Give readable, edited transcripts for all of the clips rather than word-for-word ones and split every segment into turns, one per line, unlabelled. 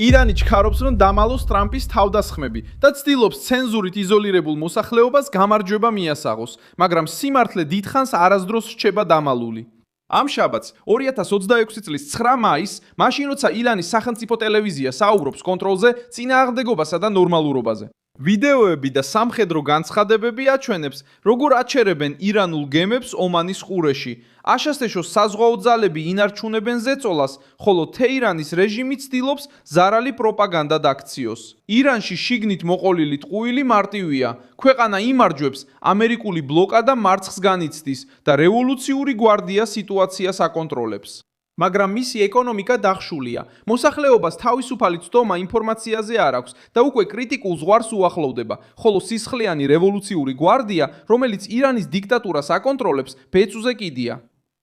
ირანი ჩქარობს, რომ დამალოს ტრამპის თავდასხმები და ცდილობს ცენზურით იზოლირებულ მოსახლეობას გამარჯვება მიასაღოს, მაგრამ სიმართლე დიდხანს არასდროს რჩება დამალული. ამ შაბათს 2026 წლის 9 მაისს, მაშინ როცა ირანის სახელმწიფო ტელევიზია საუბრობს კონტროლზე, წინააღმდეგობასა და ნორმალურობაზე. ვიდეოები და სამხედრო განცხადებები აჩვენებს, როგორ აჩერებენ ირანულ გემებს ომანის ყურეში. აშასტეშოს საზღვაო ძალები ინარჩუნებენ ზეწოლას, ხოლო თეირანის რეჟიმი ცდილობს ზარალი პროპაგანდა დაქციოს. ირანში შიგნით მოყოლილი ტყუილი მარტივია. ქვეყანა იმარჯვებს, ამერიკული ბლოკადა მარცხს განიცდის და რევოლუციური გვარდია სიტუაციას აკონტროლებს. მაგრამ მისი ეკონომიკა დახშულია. მოსახლეობას თავისუფალი ცდომა ინფორმაციაზე არ აქვს და უკვე კრიტიკულ ზღვარს უახლოვდება, ხოლო სისხლიანი რევოლუციური გვარდია, რომელიც ირანის დიქტატურას აკონტროლებს, ბეწვზე კიდია.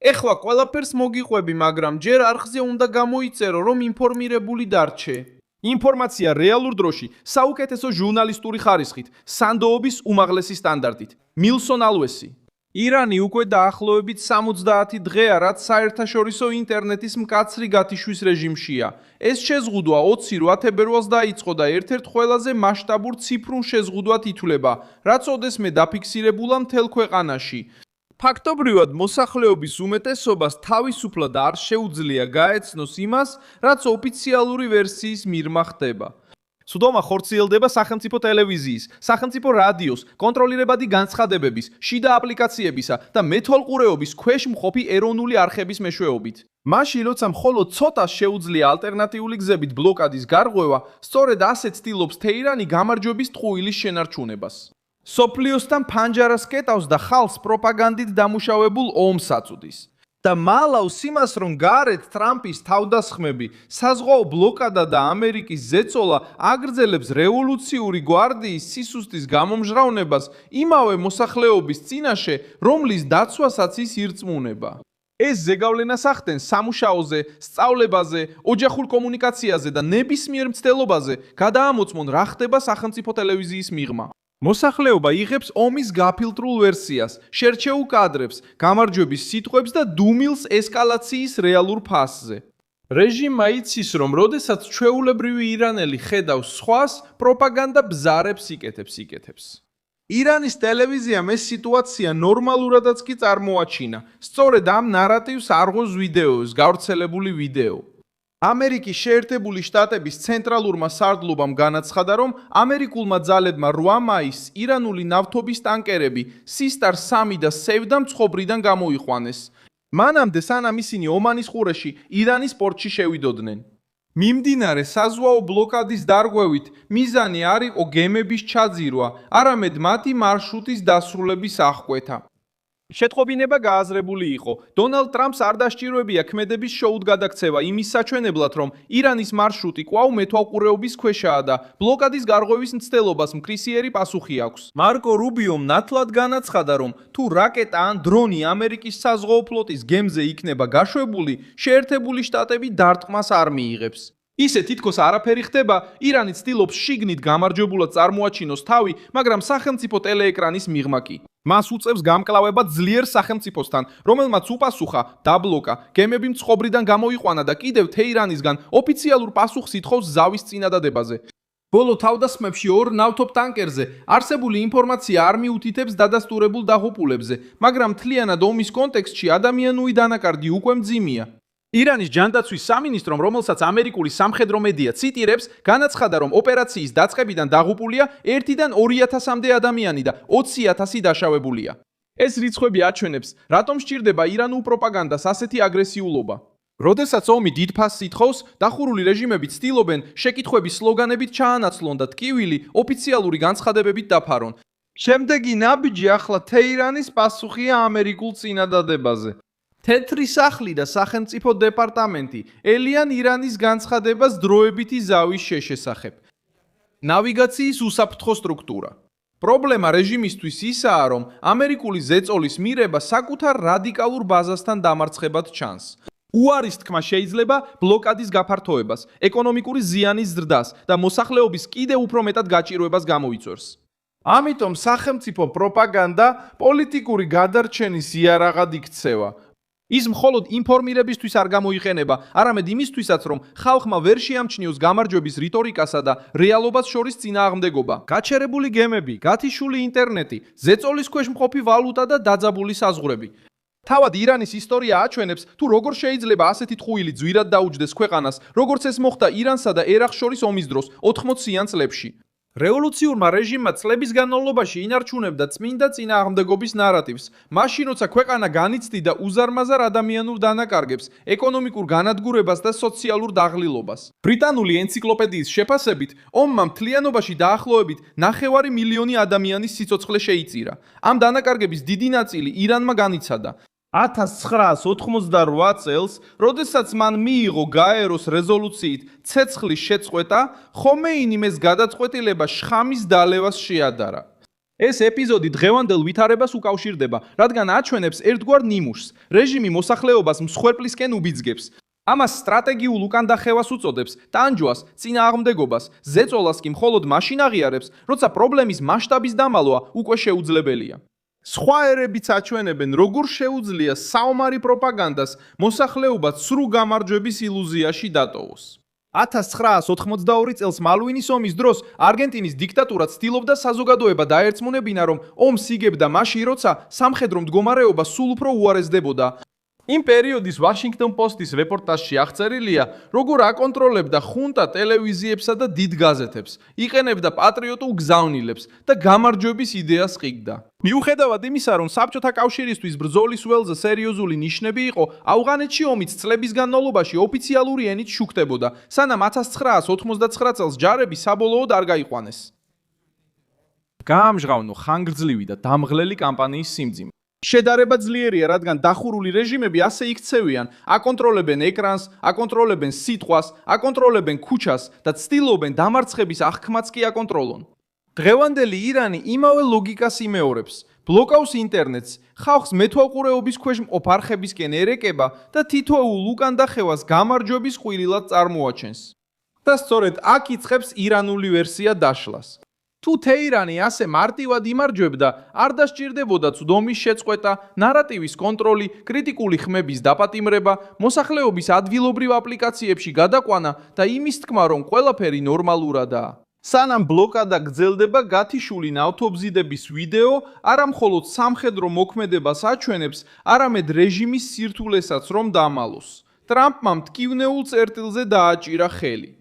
ეხლა ყველაფერს მოგიყვები, მაგრამ ჯერ არხზე უნდა გამოიწერო, რომ ინფორმირებული დარჩე. ინფორმაცია რეალურ დროში, საუკეთესო ჟურნალისტური ხარისხით, სანდოობის უმაღლესი სტანდარტით. მილსონ ალვესი. ირანი უკვე დაახლოებით 70 დღეა, რაც საერთაშორისო ინტერნეტის მკაცრი გათიშვის რეჟიმშია. ეს შეზღუდვა 28 თებერვალს დაიწყო და ერთ-ერთ ყველაზე მასშტაბურ ციფრულ შეზღუდვად ითვლება, რაც ოდესმე დაფიქსირებულა მთელ ქვეყანაში. ფაქტობრივად, მოსახლეობის უმეტესობას თავისუფლად არ შეუძლია გაეცნოს იმას, რაც ოფიციალური ვერსიის მიღმა ხდება. სუდომა ხორციელდება სახელმწიფო ტელევიზიის, სახელმწიფო რადიოს, კონტროლირებადი განცხადებების, შიდა აპლიკაციებისა და მეთვალყურეობის ქვეშ მყოფი ეროვნული არხების მეშვეობით. მაშინ, როცა მხოლოდ ცოტას შეუძლია ალტერნატიული გზებით ბლოკადის გარღვევა, სწორედ ასე ცდილობს თეირანი გამარჯვების ტყუილის შენარჩუნებას. სოფლიოსთან ფანჯარას კეტავს და ხალხს პროპაგანდით დამუშავებულ ომს აწუდის. და მალავს იმას, რომ გარეთ ტრამპის თავდასხმები, საზღვაო ბლოკადა და ამერიკის ზეწოლა აგრძელებს რევოლუციური გვარდიის სისუსტის გამომჟღავნებას იმავე მოსახლეობის წინაშე, რომლის დაცვასაც ის ირწმუნება. ეს ზეგავლენას ახდენს სამუშაოზე, სწავლებაზე, ოჯახურ კომუნიკაციაზე და ნებისმიერ მცდელობაზე, გადაამოწმონ რა ხდება სახელმწიფო ტელევიზიის მიღმა. მოსახლეობა იღებს ომის გაფილტრულ ვერსიას, შერჩეულ კადრებს, გამარჯვების სიტყვებს და დუმილს ესკალაციის რეალურ ფასზე. რეჟიმმა იცის, რომ როდესაც ჩვეულებრივი ირანელი ხედავს სხვას, პროპაგანდა ბზარებს იკეთებს. ირანის ტელევიზიამ ეს სიტუაცია ნორმალურადაც კი წარმოაჩინა. სწორედ ამ ნარატივს არღოს ვიდეოს, გავრცელებული ვიდეო. ამერიკის შეერთებული შტატების ცენტრალურმა სარდლობამ განაცხადა, რომ ამერიკულმა ძალებმა 8 მაისს ირანული ნავთობის ტანკერები სისტარ 3 და სევდა მცხობრიდან გამოიყვანეს. მანამდე, სანამ ისინი ომანის ყურეში ირანის პორტში შევიდოდნენ. მიმდინარე საზღვაო ბლოკადის დარღვევით მიზანი არ იყო გემების ჩაძირვა, არამედ მათი მარშრუტის დასრულების აღკვეთა. შეტყობინება გააზრებული იყო. დონალდ ტრამპს არ დასჭიროებია ქმედების შოუდ გადაქცევა იმის საჩვენებლად, რომ ირანის მარშრუტი კვლავ მეთვალყურეობის ქვეშაა და ბლოკადის გარღვევის მცდელობას მკრისიერი პასუხი აქვს. მარკო რუბიომ ნათლად განაცხადა, რომ თუ რაკეტა ან დრონი ამერიკის საზღვაო ფლოტის გემზე იქნება გაშვებული, შეერთებული შტატები დარტყმას არ მიიღებს. ისე თითქოს არაფერი ხდება, ირანი ცდილობს შიგნით გამარჯვებულად წარმოაჩინოს თავი, მაგრამ სახელმწიფო ტელეეკრანის მიღმა კი. მას უწევს გამკლავება ძლიერ სახელმწიფოსთან, რომელმაც უპასუხა, დაბლოკა, გემები მცხობრიდან გამოიყვანა და კიდევ თეირანისგან ოფიციალურ პასუხს ითხოვს ზავის წინადადებაზე. ბოლო თავდასხმებში 2 ნავთობ ტანკერზე არსებული ინფორმაცია არ მიუთითებს დადასტურებულ დაღუპულებზე, მაგრამ მთლიანად ომის კონტექსტში ადამიანური დანაკარგი უკვე მძიმეა. ირანის ჯანდაცვის სამინისტრომ, რომელსაც ამერიკული სამხედრო მედია ციტირებს, განაცხადა, რომ ოპერაციის დაწყებიდან დაღუპულია 1-დან 2000-მდე ადამიანი და 20,000 დაშავებულია. ეს რიცხვები აჩვენებს, რატომ სჭირდება ირანულ პროპაგანდას ასეთი აგრესიულობა. როდესაც ომი დიდ ფასს ითხოვს, დახურული რეჟიმები ცდილობენ შეკითხვების სლოგანებით ჩაანაცვლონ და ტკივილი ოფიციალური განცხადებებით დაფარონ. შემდეგი ნაბიჯი ახლა თეირანის პასუხია ამერიკულ წინადადებაზე. თეთრი სახლი და სახელმწიფო დეპარტამენტი ელიან ირანის განცხადებას დროებითი ზავის შესახებ. ნავიგაციის უსაფრთხო სტრუქტურა. პრობლემა რეჟიმისთვის ისაა, რომ ამერიკული ზეწოლის მირება საკუთარ რადიკალურ ბაზასთან დამარცხებად ჩანს. უარის თქმა შეიძლება ბლოკადის გაფართოებას, ეკონომიკური ზიანის ზრდას და მოსახლეობის კიდევ უფრო მეტად გაჭირვებას გამოიწვევს. ამიტომ სახელმწიფო პროპაგანდა პოლიტიკური გადარჩენის იარაღად იქცევა. ის მხოლოდ ინფორმირებისთვის არ გამოიყენება, არამედ იმისთვისაც, რომ ხალხმა ვერ შეამჩნიოს გამარჯვების რიტორიკასა და რეალობას შორის წინააღმდეგობა. გაჩერებული გემები, გათიშული ინტერნეტი, ზეწოლის ქვეშ მყოფი ვალუტა და დაძაბული საზღვრები. თავად ირანის ისტორია აჩვენებს, თუ როგორ შეიძლება ასეთი ტყუილი ძვირად დაუჯდეს ქვეყანას, როგორც ეს მოხდა ირანსა და ერაყს შორის ომის დროს 80-იან წლებში. რევოლუციურმა რეჟიმმა წლების განმავლობაში ინარჩუნებდა წმინდა წინააღმდეგობის ნარატივს. მაშინ, როცა ქვეყანა განიცდიდა უზარმაზარ ადამიანურ დანაკარგებს, ეკონომიკურ განადგურებას და სოციალურ დაღლილობას. ბრიტანული ენციკლოპედიის შეფასებით, ომმა მთლიანობაში დაახლოებით 9 მილიონი ადამიანის სიცოცხლე შეიწირა. ამ დანაკარგების დიდი ნაწილი ირანმა განიცადა. 1988 წელს, როდესაც მან მიიღო გაეროს რეზოლუციით ცეცხლის შეწყვეტა, ხომეინიმ ეს გადაწყვეტილება შხამის დალევას შეადარა. ეს ეპიზოდი დღევანდელ ვითარებას უკავშირდება, რადგან აჩვენებს ერთგვარ ნიმუშს. რეჟიმი მოსახლეობას მსხვერპლისკენ უბიძგებს. ამას სტრატეგიულ უკანდახევას უწოდებს, ტანჯვას, წინააღმდეგობას, ზეწოლას კი მხოლოდ მაშინ აღიარებს, როცა პრობლემის მასშტაბის დამალვა უკვე შეუძლებელია. სხვა ერებიც აჩვენებენ, როგორ შეუძლია საომარი პროპაგანდას მოსახლეობა ცრუ გამარჯვების ილუზიაში დატოვოს. 1982 წელს მალვინის ომის დროს არგენტინის დიქტატურა ცდილობდა საზოგადოება დაერწმუნებინა, რომ ომს იგებდა მაშინ, როცა სამხედრო მდგომარეობა სულ უფრო უარესდებოდა. იმ პერიოდის Washington Post-ის რეპორტაჟში აღწერილია, როგორ აკონტროლებდა ხუნტა ტელევიზიებსა და დიდ გაზეთებს, იყენებდა პატრიოტულ გზავნილებს და გამარჯვების იდეას ყიდდა. მიუხედავად იმისა, რომ საბჭოთა კავშირისთვის ბრძოლის ველზე სერიოზული ნიშნები იყო, ავღანეთში ომიც წლების განმავლობაში ოფიციალური ენით შუქდებოდა, სანამ 1989 წელს ჯარები საბოლოოდ არ გაიყვანეს. გაამჟღავნო ხანგრძლივი და დამღლელი კამპანიის სიმძიმე. შედარება ძლიერია, რადგან დახურული რეჟიმები ასე იქცევიან, აკონტროლებენ ეკრანს, აკონტროლებენ სიტყვას, აკონტროლებენ ქუჩას და ცდილობენ დამარცხების აღქმაც კი აკონტროლონ. დღევანდელი ირანი იმავე ლოგიკას იმეორებს. ბლოკავს ინტერნეტს, ხალხს მეთვალყურეობის ქვეშ მყოფ არხებისკენ ერეკება და თითოეულ უკანდახევას გამარჯვების ყვირილად წარმოაჩენს. და სწორედ აქ იწყებს ირანული ვერსია დაშლას. თუ თეირანი ასე მარტივად იმარჯვებდა, არ დასჭირდებოდა ცდომის შეწყვეტა, ნარატივის კონტროლი, კრიტიკული ხმების დაპატიმრება, მოსახლეობის ადგილობრივ აპლიკაციებში გადაყვანა და იმის თქმა, რომ ყველაფერი ნორმალურადაა. სანამ ბლოკადა გრძელდება, გათიშული ნავთობზიდების ვიდეო არა მხოლოდ სამხედრო მოქმედებას აჩვენებს, არამედ რეჟიმის სირთულესაც რომ დამალოს. ტრამპმა მტკივნეულ წერტილზე დააჭირა ხელი.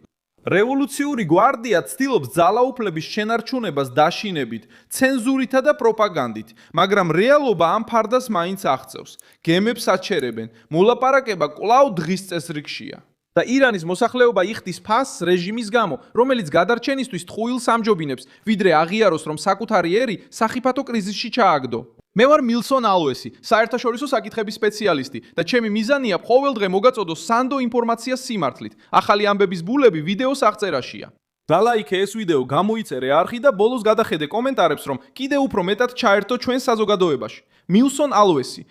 რევოლუციური გვარდია ცდილობს ძალაუფლების შენარჩუნებას დაშინებით, ცენზურითა და პროპაგანდით, მაგრამ რეალობა ამ ფარდას მაინც აღწევს. გემებს აჩერებენ, მოლაპარაკება კვლავ დღის წესრიგშია. და ირანის მოსახლეობა იხდის ფასს რეჟიმის გამო, რომელიც გადარჩენისთვის ტყუილს ამჯობინებს, ვიდრე აღიაროს, რომ საკუთარი ერი სახიფათო კრიზისში ჩააგდო. მე ვარ მილსონ ალვესი, საერთაშორისო საკითხების სპეციალისტი და ჩემი მიზანია ყოველდღე მოგაწოდოს სანდო ინფორმაცია სიმართლით. ახალი ამბების ბულები ვიდეოს აღწერაშია. დალაიქე ეს ვიდეო, გამოიწერე არხი და ბოლოს გადახედე კომენტარებს, რომ კიდევ უფრო მეტად ჩაერთო ჩვენ საზოგადოებაში. მილსონ ალვესი,